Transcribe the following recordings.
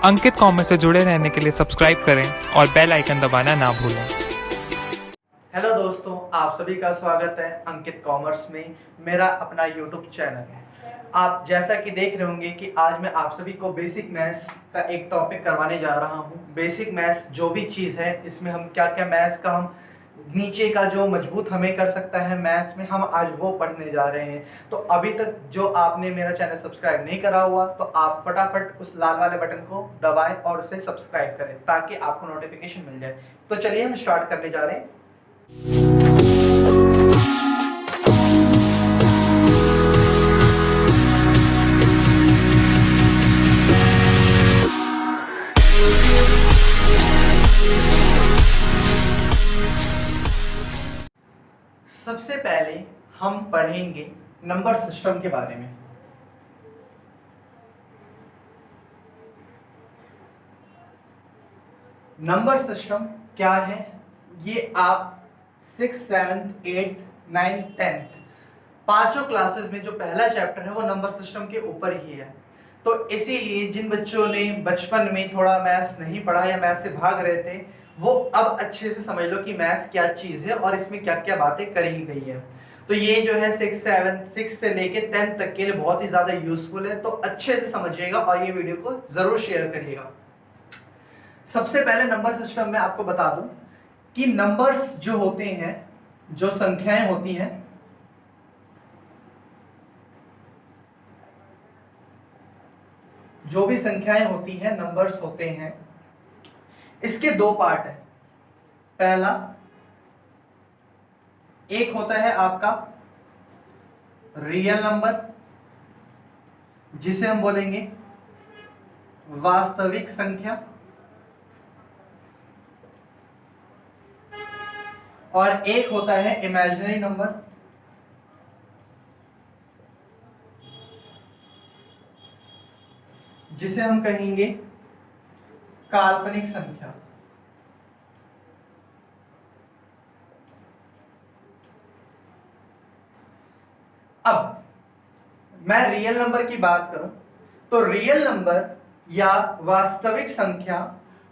अंकित commerce से जुड़े रहने के लिए सब्सक्राइब करें और बेल आइकन दबाना ना भूलें। हेलो दोस्तों, आप सभी का स्वागत है अंकित कॉमर्स में, मेरा अपना यूट्यूब चैनल है। आप जैसा कि देख रहे होंगे कि आज मैं आप सभी को बेसिक मैथ्स का एक टॉपिक करवाने जा रहा हूं। बेसिक मैथ्स जो भी चीज़ है, इसमें हम क्या क्या मैथ्स का हम नीचे का जो मजबूत हमें कर सकता है मैथ्स में, हम आज वो पढ़ने जा रहे हैं। तो अभी तक जो आपने मेरा चैनल सब्सक्राइब नहीं करा हुआ तो आप फटाफट उस लाल वाले बटन को दबाएं और उसे सब्सक्राइब करें ताकि आपको नोटिफिकेशन मिल जाए। तो चलिए हम स्टार्ट करने जा रहे हैं। सबसे पहले हम पढ़ेंगे नंबर सिस्टम के बारे में। नंबर सिस्टम क्या है, ये आप 6th 7th 8th 9th 10th पांचों क्लासेस में जो पहला चैप्टर है वो नंबर सिस्टम के ऊपर ही है। तो इसीलिए जिन बच्चों ने बचपन में थोड़ा मैथ्स नहीं पढ़ा या मैथ्स से भाग रहे थे, वो अब अच्छे से समझ लो कि मैथ्स क्या चीज़ है और इसमें क्या क्या बातें करी गई है। तो ये जो है 6 से लेके 10th तक के लिए बहुत ही ज़्यादा यूजफुल है, तो अच्छे से समझिएगा और ये वीडियो को ज़रूर शेयर करिएगा। सबसे पहले नंबर सिस्टम में आपको बता दूं कि नंबर्स जो होते हैं, जो संख्याएं होती हैं, जो भी संख्याएं होती हैं, नंबर्स होते हैं, इसके दो पार्ट हैं। पहला एक होता है आपका रियल नंबर, जिसे हम बोलेंगे वास्तविक संख्या, और एक होता है इमेजिनरी नंबर, जिसे हम कहेंगे काल्पनिक संख्या। अब मैं रियल नंबर की बात करूं तो रियल नंबर या वास्तविक संख्या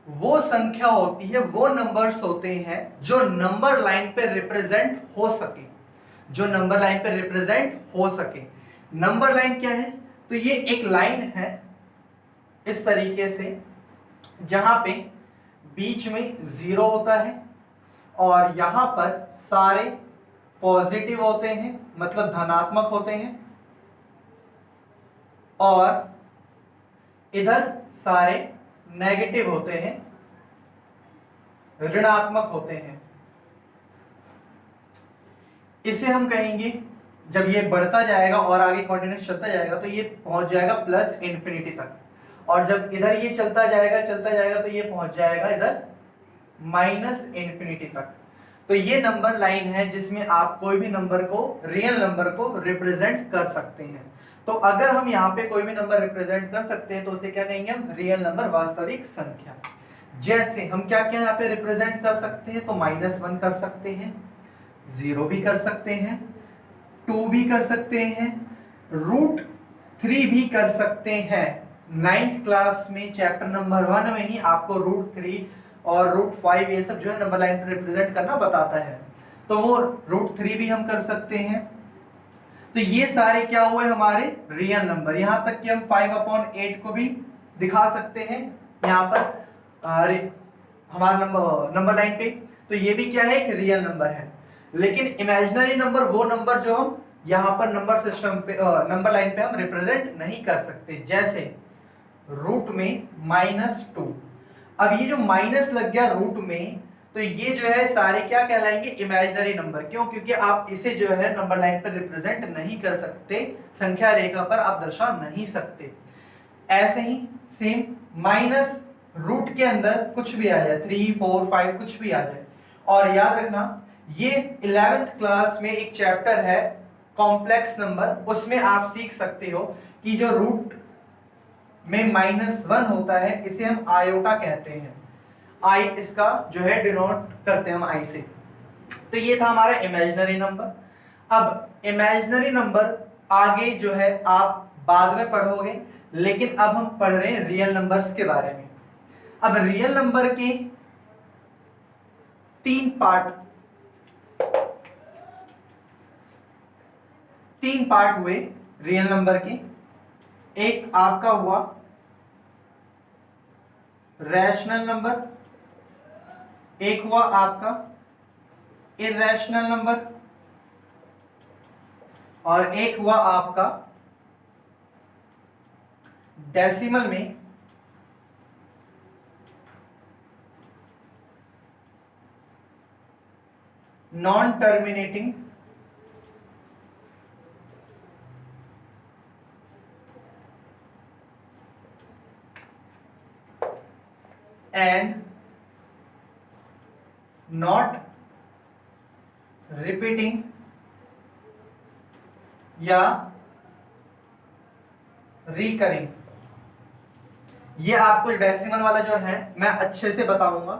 वो संख्या होती है, वो नंबर्स होते हैं जो नंबर लाइन पे रिप्रेजेंट हो सके, जो नंबर लाइन पे रिप्रेजेंट हो सके। नंबर लाइन क्या है, तो ये एक लाइन है इस तरीके से, जहां पे बीच में 0 होता है और यहां पर सारे पॉजिटिव होते हैं, मतलब धनात्मक होते हैं, और इधर सारे नेगेटिव होते हैं, ऋणात्मक होते हैं। इसे हम कहेंगे, जब ये बढ़ता जाएगा और आगे कंटिन्यूस चलता जाएगा तो ये पहुंच जाएगा प्लस इंफिनिटी तक, और जब इधर ये चलता जाएगा तो ये पहुंच जाएगा इधर माइनस इंफिनिटी तक। तो ये नंबर लाइन है जिसमें आप कोई भी नंबर को, रियल नंबर को रिप्रेजेंट कर सकते हैं। तो अगर हम यहाँ पे कोई भी नंबर रिप्रेजेंट कर सकते हैं तो उसे क्या कहेंगे हम, रियल नंबर, वास्तविक संख्या। जैसे हम क्या क्या यहाँ पे रिप्रेजेंट कर सकते हैं, तो -1 कर सकते हैं, 0 भी कर सकते हैं, 2 भी कर सकते हैं, √3 भी कर सकते हैं। 9th क्लास में चैप्टर नंबर 1 में ही आपको √3 और √5 ये सब जो है नंबर लाइन पर रिप्रेजेंट करना बताता है, तो वो √3 भी हम कर सकते हैं। तो ये सारे क्या हुए हमारे रियल नंबर। यहां तक कि हम 5/8 को भी दिखा सकते हैं यहाँ पर हमारा नंबर लाइन पे, तो ये भी क्या है, एक रियल नंबर है। लेकिन इमेजिनरी नंबर वो नंबर जो हम यहाँ पर नंबर सिस्टम पे, नंबर लाइन पे हम रिप्रेजेंट नहीं कर सकते, जैसे रूट में -2। अब ये जो माइनस लग गया रूट में, तो ये जो है सारे क्या कहलाएंगे, इमेजिनरी नंबर। क्यों? क्योंकि आप इसे जो है नंबर लाइन पर रिप्रेजेंट नहीं कर सकते, संख्या रेखा पर आप दर्शा नहीं सकते। ऐसे ही सेम माइनस रूट के अंदर कुछ भी आ जाए, 3 4 5 कुछ भी आ जाए। और याद रखना, ये 11th क्लास में एक चैप्टर है कॉम्प्लेक्स नंबर, उसमें आप सीख सकते हो कि जो रूट में -1 होता है इसे हम आयोटा कहते हैं। आई इसका जो है डिनोट करते हैं हम आई से। तो ये था हमारा इमेजिनरी नंबर। अब इमेजिनरी नंबर आगे जो है आप बाद में पढ़ोगे, लेकिन अब हम पढ़ रहे हैं रियल नंबर्स के बारे में। अब रियल नंबर के तीन पार्ट हुए रियल नंबर के। एक आपका हुआ रैशनल नंबर, एक हुआ आपका इरैशनल नंबर, और एक हुआ आपका डेसिमल में non terminating and not repeating या रिकरिंग। ये आपको डेसिमल वाला जो है मैं अच्छे से बताऊंगा,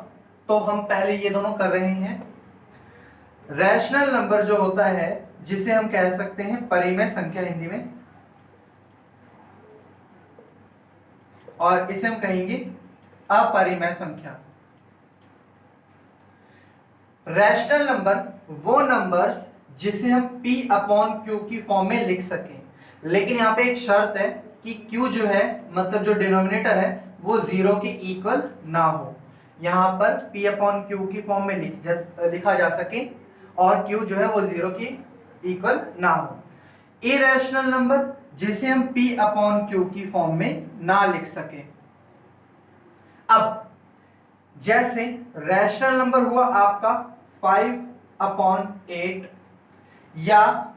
तो हम पहले ये दोनों कर रहे हैं। रैशनल नंबर जो होता है, जिसे हम कह सकते हैं परिमेय संख्या हिंदी में, और इसे हम कहेंगे अपरिमेय संख्या। रैशनल नंबर वो नंबर्स जिसे हम P अपॉन Q की फॉर्म में लिख सकें, लेकिन यहाँ पे एक शर्त है कि Q जो है, मतलब जो डिनोमिनेटर है, वो 0 के इक्वल ना हो। यहाँ पर P अपॉन Q की फॉर्म में लिखा जा सके और Q जो है वो 0 के इक्वल ना हो। इरैशनल नंबर जिसे हम P अपॉन Q की फॉर्म में ना लिख सके। अब जैसे रैशनल नंबर हुआ आपका 5/8, या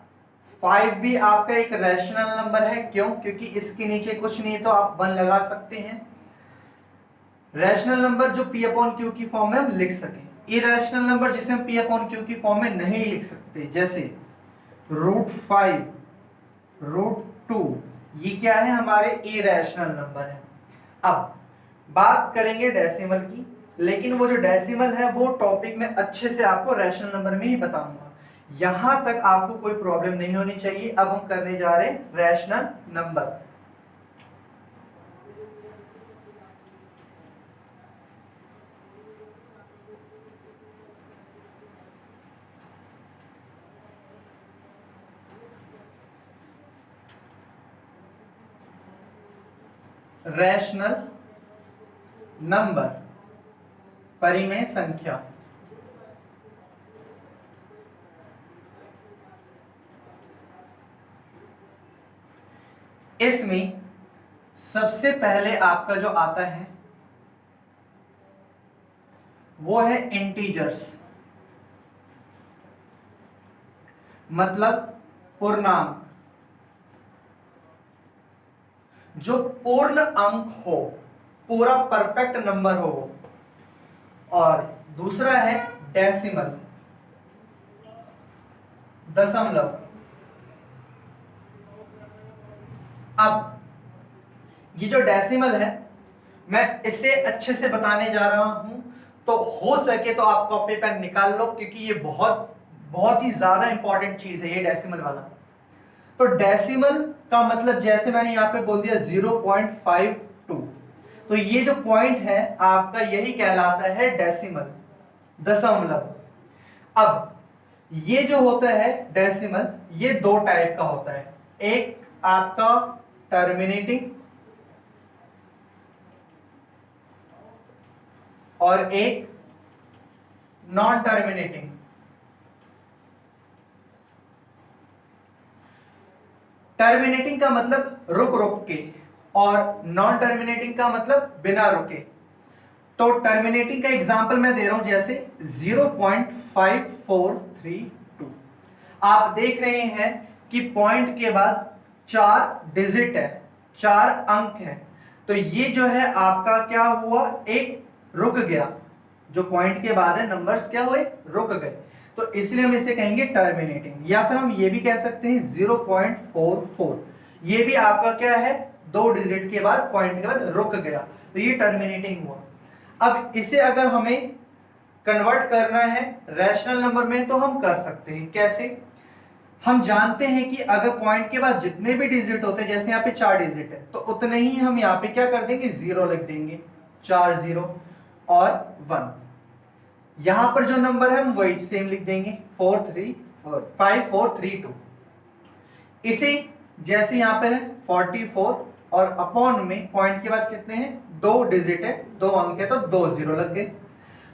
5 भी आपका एक रैशनल नंबर है। क्यों? क्योंकि इसके नीचे कुछ नहीं है तो आप 1 लगा सकते हैं। रैशनल नंबर जो P अपॉन Q की फॉर्म में हम लिख सकें। इरैशनल नंबर जिसे हम P अपॉन Q की फॉर्म में नहीं लिख सकते, जैसे √5, √2, ये क्या है? हमारे इरैशनल नंबर है। अब बात करेंगे डेसिमल की, लेकिन वो जो डेसिमल है वो टॉपिक में अच्छे से आपको रैशनल नंबर में ही बताऊंगा। यहां तक आपको कोई प्रॉब्लम नहीं होनी चाहिए। अब हम करने जा रहे हैं रैशनल नंबर। रैशनल नंबर परिमेय संख्या। इसमें सबसे पहले आपका जो आता है वो है इंटीजर्स, मतलब पूर्णांक। जो पूर्ण अंक हो, पूरा परफेक्ट नंबर हो। और दूसरा है डेसिमल, दशमलव। अब ये जो डेसिमल है मैं इसे अच्छे से बताने जा रहा हूं, तो हो सके तो आप कॉपी पेन निकाल लो, क्योंकि ये बहुत बहुत ही ज्यादा इंपॉर्टेंट चीज है ये डेसिमल वाला। तो डेसिमल का मतलब जैसे मैंने यहां पे बोल दिया 0.52, तो ये जो पॉइंट है आपका यही कहलाता है डेसिमल, दशमलव। अब ये जो होता है डेसिमल, ये दो टाइप का होता है। एक आपका टर्मिनेटिंग और एक नॉन टर्मिनेटिंग। टर्मिनेटिंग का मतलब रुक रुक के, और नॉन टर्मिनेटिंग का मतलब बिना रुके। तो टर्मिनेटिंग का एग्जांपल मैं दे रहा हूं, जैसे 0.5432। आप देख रहे हैं कि पॉइंट के बाद 4 डिजिट है, 4 अंक है, तो ये जो है आपका क्या हुआ, एक रुक गया। जो पॉइंट के बाद है नंबर्स क्या हुए, रुक गए, तो इसलिए हम इसे कहेंगे टर्मिनेटिंग। या फिर हम ये भी कह सकते हैं 0.44, ये भी आपका क्या है, 2 डिजिट के बाद, पॉइंट के बाद रुक गया, तो ये टर्मिनेटिंग हुआ। अब इसे अगर हमें कन्वर्ट करना है रैशनल नंबर में तो हम कर सकते हैं। कैसे? हम जानते हैं कि अगर पॉइंट के बाद जितने भी डिजिट होते हैं, जैसे यहाँ पे 4 डिजिट है, तो उतने ही हम यहाँ पे क्या कर देंगे, 0 लिख देंगे, 4 0 और 1। यहां पर जो नंबर है हम वही सेम लिख देंगे, 4 3 4 5 4 3 2। इसे जैसे यहाँ पर है 44 और अपॉन में पॉइंट के बाद कितने हैं, 2 डिजिट है, 2 अंक है, तो 2 0 लग गए।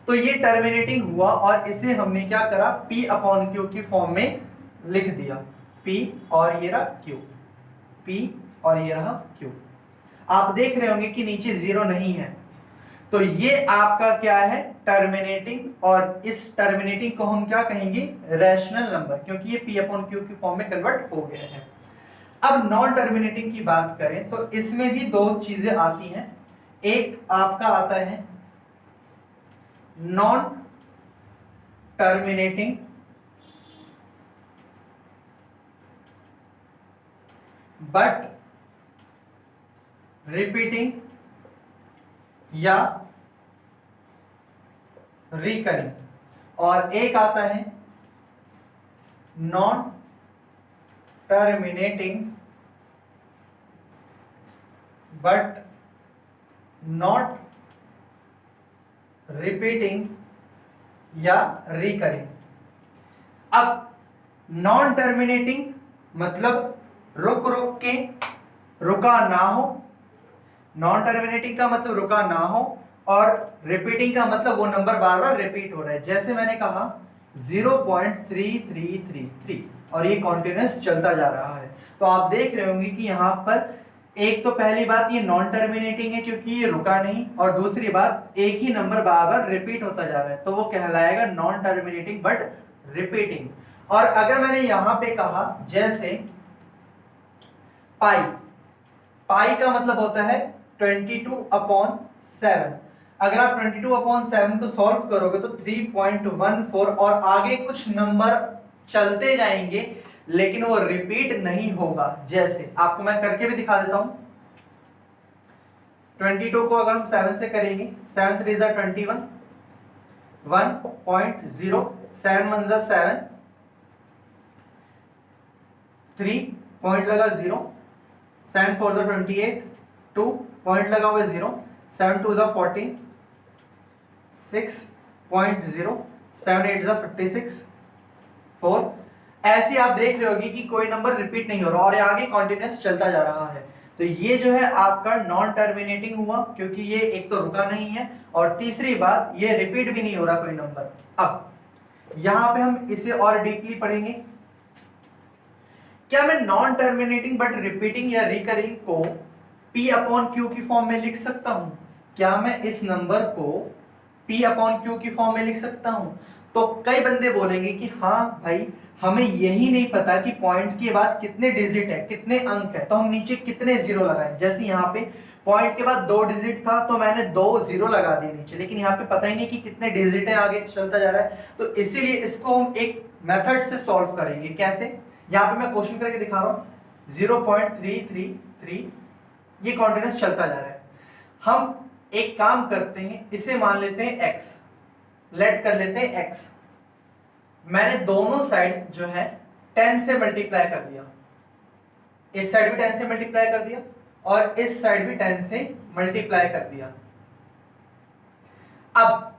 तो ये टर्मिनेटिंग हुआ और इसे हमने क्या करा, P अपॉन Q की फॉर्म में लिख दिया, P और ये रहा Q, P और ये रहा Q। आप देख रहे होंगे कि नीचे 0 नहीं है, तो ये आपका क्या है, टर्मिनेटिंग। और इस टर्मिनेटिंग को हम क्या कहेंगे, रैशनल नंबर, क्योंकि ये P अपॉन Q की फॉर्म में कन्वर्ट हो गया है। अब नॉन टर्मिनेटिंग की बात करें तो इसमें भी दो चीजें आती हैं। एक आपका आता है नॉन टर्मिनेटिंग बट रिपीटिंग या रिकरिंग, और एक आता है non terminating but not repeating या रिकरिंग। अब नॉन टर्मिनेटिंग मतलब रुक रुक के, रुका ना हो, नॉन टर्मिनेटिंग का मतलब रुका ना हो, और रिपीटिंग का मतलब वो नंबर बार बार रिपीट हो रहा है। जैसे मैंने कहा 0.3333 और ये कॉन्टिन्यूस चलता जा रहा है। तो आप देख रहे होंगे कि यहाँ पर एक तो पहली बात ये नॉन टर्मिनेटिंग है क्योंकि ये रुका नहीं, और दूसरी बात एक ही नंबर बार बार रिपीट होता जा रहा है, तो वो कहलाएगा नॉन टर्मिनेटिंग बट रिपीटिंग। और अगर मैंने यहां पे कहा जैसे पाई, पाई का मतलब होता है 22/7। अगर आप 22/7 को सॉल्व करोगे तो 3.14 और आगे कुछ नंबर चलते जाएंगे लेकिन वो रिपीट नहीं होगा। जैसे आपको मैं करके भी दिखा देता हूं, 22 को अगर हम 7 से करेंगे, 7 3 जा 21, 1.0, 7 1 जा 7, 3 पॉइंट लगा 0, 7 4 जा 28, 2 पॉइंट लगा हुआ 0, 7 2 जा 14, 6.0, 7 8 जा 56, 4। ऐसे आप देख रहे होगी कि कोई नंबर रिपीट नहीं हो रहा और आगे कॉन्टिन्यूस चलता जा रहा है। तो ये जो है आपका नॉन टर्मिनेटिंग हुआ क्योंकि ये एक तो रुका नहीं है और तीसरी बात ये रिपीट भी नहीं हो रहा कोई नंबर। अब यहां पे हम इसे और डीपली पढ़ेंगे। क्या मैं नॉन टर्मिनेटिंग बट रिपीटिंग या रिकरिंग को P अपॉन Q की फॉर्म में लिख सकता हूं? क्या मैं इस नंबर को P अपॉन Q की फॉर्म में लिख सकता हूं? तो कई बंदे बोलेंगे कि हाँ भाई हमें यही नहीं पता कि पॉइंट के बाद कितने डिजिट है, कितने अंक है, तो हम नीचे कितने जीरो लगाएं। जैसे यहाँ पे पॉइंट के बाद 2 डिजिट था तो मैंने 2 जीरो लगा दिए नीचे, लेकिन यहाँ पे पता ही नहीं कि कितने डिजिट है, आगे चलता जा रहा है। तो इसीलिए इसको हम एक मेथड से सॉल्व करेंगे। कैसे? यहाँ पे मैं क्वेश्चन करके दिखा रहा हूँ, 0.333 ये कॉन्टिन्यूस चलता जा रहा है। हम एक काम करते हैं, इसे मान लेते हैं x, लेट कर लेते हैं x। मैंने दोनों साइड जो है 10 से मल्टीप्लाई कर दिया, इस साइड भी 10 से मल्टीप्लाई कर दिया और इस साइड भी 10 से मल्टीप्लाई कर दिया। अब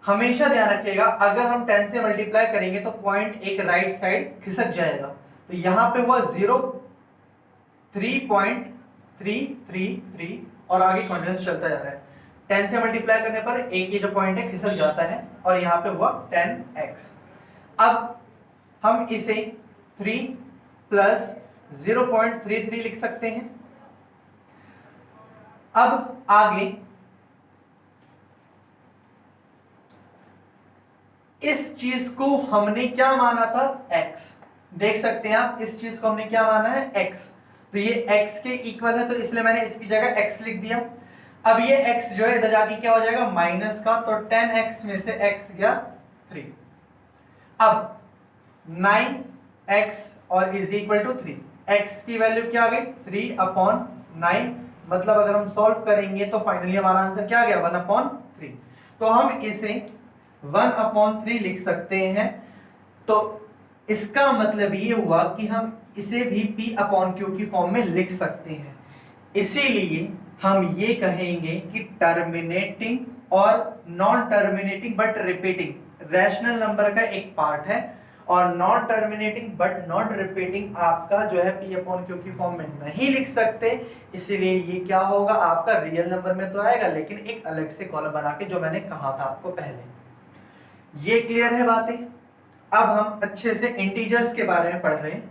हमेशा ध्यान रखिएगा अगर हम 10 से मल्टीप्लाई करेंगे तो पॉइंट एक राइट साइड खिसक जाएगा। तो यहां पे हुआ 3.333 और आगे कॉन्टिन्यूस चलता जा रहा है। 10 से मल्टीप्लाई करने पर एक ये जो पॉइंट है खिसक जाता है और यहाँ पे हुआ 10x। अब हम इसे 3 प्लस 0.33 लिख सकते हैं। अब आगे इस चीज को हमने क्या माना था, x। देख सकते हैं आप, इस चीज को हमने क्या माना है, x। तो ये x के इक्वल है तो इसलिए मैंने इसकी जगह x लिख दिया। अब ये x जो है इधर जाके क्या हो जाएगा, माइनस का, तो 10x में से x गया 3। अब 9x और इज इक्वल टू 3, x की वैल्यू क्या आ गई 3/9, मतलब अगर हम सॉल्व करेंगे तो फाइनली हमारा आंसर क्या आ गया 1/3। तो हम इसे 1/3 लिख सकते हैं। तो इसका मतलब ये हुआ कि हम इसे भी P अपॉन Q की फॉर्म में लिख सकते हैं। इसीलिए हम ये कहेंगे कि टर्मिनेटिंग और non terminating but repeating rational number का एक पार्ट है, और non terminating but not repeating आपका जो है P अपॉन Q की फॉर्म में नहीं लिख सकते। इसीलिए ये क्या होगा, आपका रियल नंबर में तो आएगा लेकिन एक अलग से कॉलम बना के, जो मैंने कहा था आपको पहले। ये क्लियर है बातें। अब हम अच्छे से इंटीजर्स के बारे में पढ़ रहे हैं।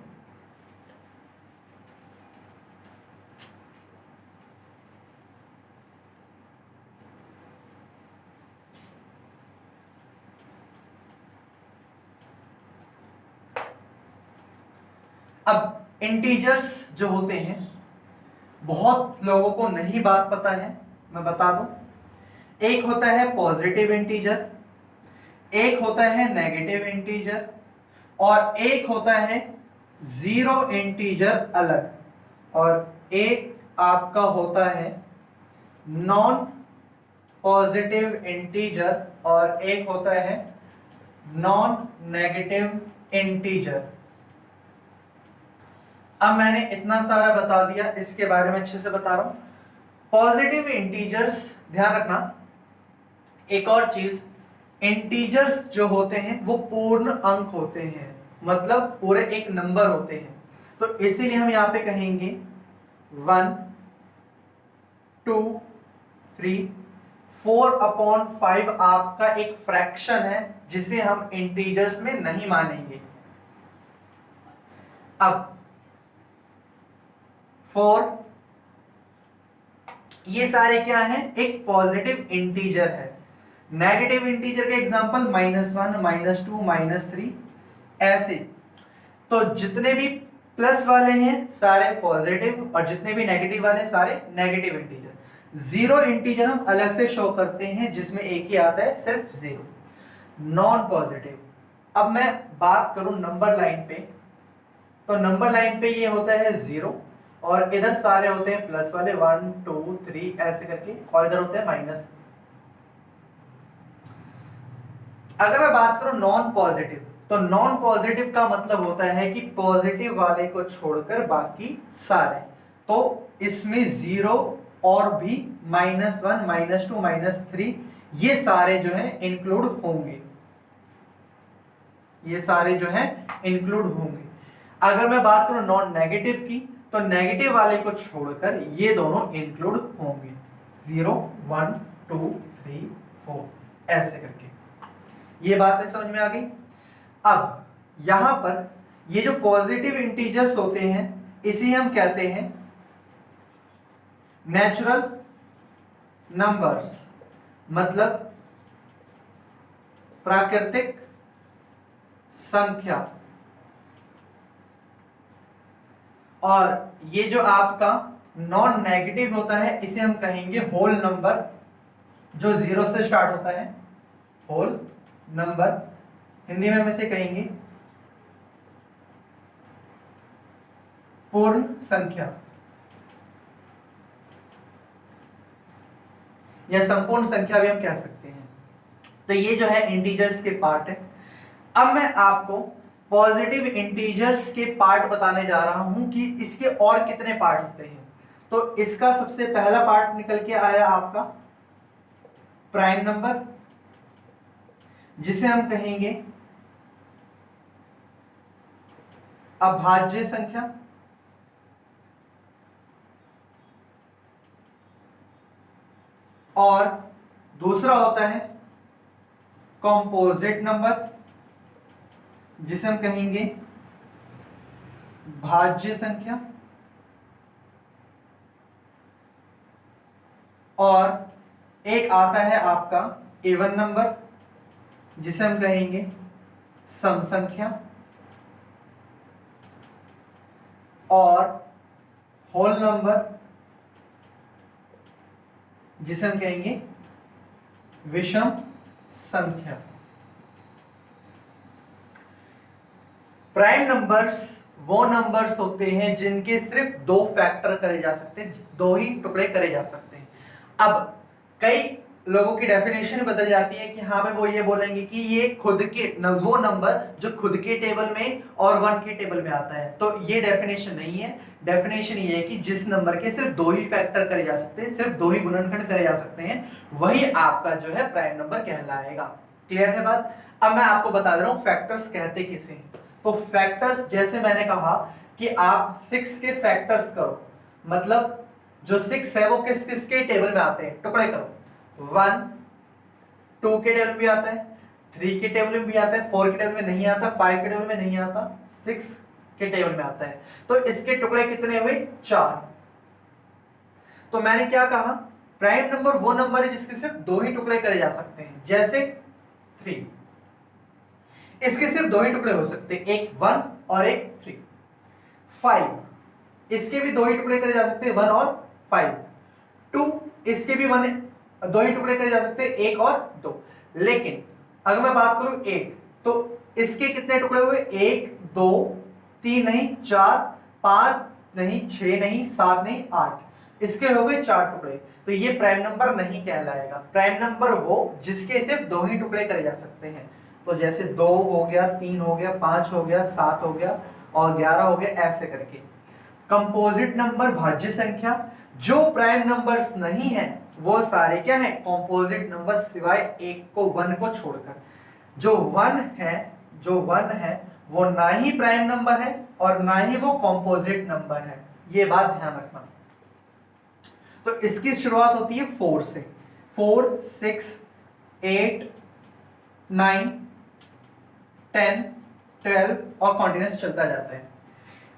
अब इंटीजर्स जो होते हैं, बहुत लोगों को नहीं बात पता है, मैं बता दूं। एक होता है पॉजिटिव इंटीजर, एक होता है नेगेटिव इंटीजर, और एक होता है जीरो इंटीजर अलग, और एक आपका होता है नॉन पॉजिटिव इंटीजर, और एक होता है नॉन नेगेटिव इंटीजर। अब मैंने इतना सारा बता दिया, इसके बारे में अच्छे से बता रहा हूं। पॉजिटिव इंटीजर्स, ध्यान रखना एक और चीज, इंटीजर्स जो होते हैं वो पूर्ण अंक होते हैं, मतलब पूरे एक नंबर होते हैं। तो इसीलिए हम यहां पे कहेंगे 1 2 3 4 अपॉन 5 आपका एक फ्रैक्शन है जिसे हम इंटीजर्स में नहीं मानेंगे। अब 4, ये सारे क्या हैं, एक पॉजिटिव इंटीजर है। नेगेटिव इंटीजर के एग्जांपल -1 -2 -3 ऐसे। तो जितने भी प्लस वाले हैं सारे पॉजिटिव, और जितने भी नेगेटिव वाले सारे नेगेटिव इंटीजर। जीरो इंटीजर हम अलग से शो करते हैं जिसमें एक ही आता है, सिर्फ जीरो, नॉन पॉजिटिव। अब मैं बात करूं नंबर लाइन पे, तो नंबर लाइन पे ये होता है 0, और इधर सारे होते हैं प्लस वाले 1 2 3 ऐसे करके, और इधर होते हैं माइनस। अगर मैं बात करूं नॉन पॉजिटिव, तो नॉन पॉजिटिव का मतलब होता है कि पॉजिटिव वाले को छोड़कर बाकी सारे। तो इसमें 0 और भी -1 -2 -3 ये सारे जो है इंक्लूड होंगे, ये सारे जो है इंक्लूड होंगे। अगर मैं बात करूं नॉन नेगेटिव की, तो नेगेटिव वाले को छोड़कर ये दोनों इंक्लूड होंगे, 0 1 2 3 4 ऐसे करके। ये बातें समझ में आ गई। अब यहां पर ये जो पॉजिटिव इंटीजर्स होते हैं इसी हम कहते हैं नेचुरल नंबर्स, मतलब प्राकृतिक संख्या। और ये जो आपका नॉन नेगेटिव होता है इसे हम कहेंगे होल नंबर, जो 0 से स्टार्ट होता है, होल नंबर। हिंदी में हम इसे कहेंगे पूर्ण संख्या या संपूर्ण संख्या भी हम कह सकते हैं। तो ये जो है इंटीजर्स के पार्ट है। अब मैं आपको पॉजिटिव इंटीजर्स के पार्ट बताने जा रहा हूं कि इसके और कितने पार्ट होते हैं। तो इसका सबसे पहला पार्ट निकल के आया आपका प्राइम नंबर, जिसे हम कहेंगे अभाज्य संख्या, और दूसरा होता है कॉम्पोजिट नंबर, जिसे हम कहेंगे भाज्य संख्या, और एक आता है आपका इवन नंबर, जिसे हम कहेंगे सम संख्या, और होल नंबर, जिसे हम कहेंगे विषम संख्या। प्राइम नंबर्स वो नंबर्स होते हैं जिनके सिर्फ 2 फैक्टर करे जा सकते हैं, 2 ही टुकड़े करे जा सकते हैं। अब कई लोगों की डेफिनेशन बदल जाती है कि हाँ भाई वो ये बोलेंगे कि ये खुद के वो नंबर जो खुद के टेबल में और 1 के टेबल में आता है। तो ये डेफिनेशन नहीं है। डेफिनेशन ये है कि जिस नंबर के सिर्फ 2 ही फैक्टर करे जा सकते हैं, सिर्फ 2 ही गुणनखंड करे जा सकते हैं, वही आपका जो है प्राइम नंबर कहलाएगा। क्लियर है बात? अब मैं आपको बता दे रहा हूँ फैक्टर्स कहते किसे हैं। तो फैक्टर्स जैसे मैंने कहा कि आप 6 के फैक्टर्स करो, मतलब जो 6 है वो किस किस के टेबल में आते हैं, टुकड़े करो। 1 2 के टेबल में भी आता है, 3 के टेबल में भी आता है, 4 के टेबल में नहीं आता, 5 के टेबल में नहीं आता, 6 के टेबल में आता है। तो इसके टुकड़े कितने हुए? 4। तो मैंने क्या कहा, प्राइम नंबर वो नंबर है जिसके सिर्फ 2 ही टुकड़े करे जा सकते हैं। जैसे 3, इसके सिर्फ 2 ही टुकड़े हो सकते हैं, एक 1 और एक 3। 5, इसके भी 2 ही टुकड़े करे जा सकते हैं, 1 और 5। 2, इसके भी 2 ही टुकड़े करे जा सकते हैं, 1 और 2। लेकिन अगर मैं बात करूं 8, तो इसके कितने टुकड़े हुए? 1 2 3 नहीं, 4 5 नहीं, 6 नहीं, 7 नहीं, 8। इसके हो गए 4 टुकड़े। तो ये प्राइम नंबर नहीं कहलाएगा। प्राइम नंबर वो जिसके सिर्फ 2 ही टुकड़े करे जा सकते हैं। तो जैसे 2 हो गया, 3 हो गया, 5 हो गया, 7 हो गया और 11 हो गया, ऐसे करके। कंपोजिट नंबर भाज्य संख्या, जो प्राइम नंबर्स नहीं है वो सारे क्या है? कंपोजिट नंबर, सिवाय एक को, 1 को छोड़कर। जो 1 है वो ना ही प्राइम नंबर है और ना ही वो कंपोजिट नंबर है। ये बात ध्यान रखना। तो इसकी शुरुआत होती है 4 से। 4 6 8 9 10 12 और कॉन्टिन्यूस चलता जाता है।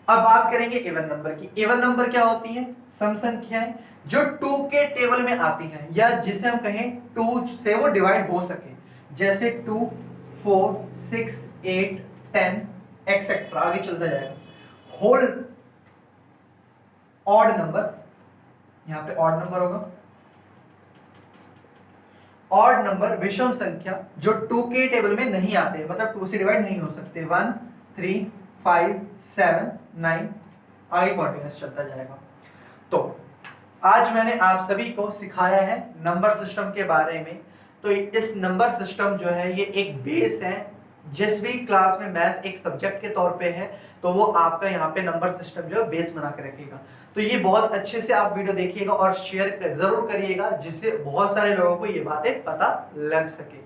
अब बात करेंगे इवन नंबर की। इवन नंबर क्या होती है? सम संख्याएं जो 2 के टेबल में आती हैं, या जिसे हम कहें 2 से वो डिवाइड हो सके। जैसे 2 4 6 8 10 एक्सेट्रा, आगे चलता जाएगा। होल ऑड नंबर, यहां पे ऑड नंबर होगा। ऑड नंबर विषम संख्या जो 2 के टेबल में नहीं आते, मतलब 2 से डिवाइड नहीं हो सकते। 1 3 5 7 9, आगे कॉन्टिन्यूस चलता जाएगा। तो आज मैंने आप सभी को सिखाया है नंबर सिस्टम के बारे में। तो इस नंबर सिस्टम जो है ये एक बेस है। जिस भी क्लास में मैथ्स एक सब्जेक्ट के तौर पे है, तो वो आपका यहाँ पे नंबर सिस्टम जो है बेस बना के रखेगा। तो ये बहुत अच्छे से आप वीडियो देखिएगा और शेयर जरूर करिएगा, जिससे बहुत सारे लोगों को ये बातें पता लग सके।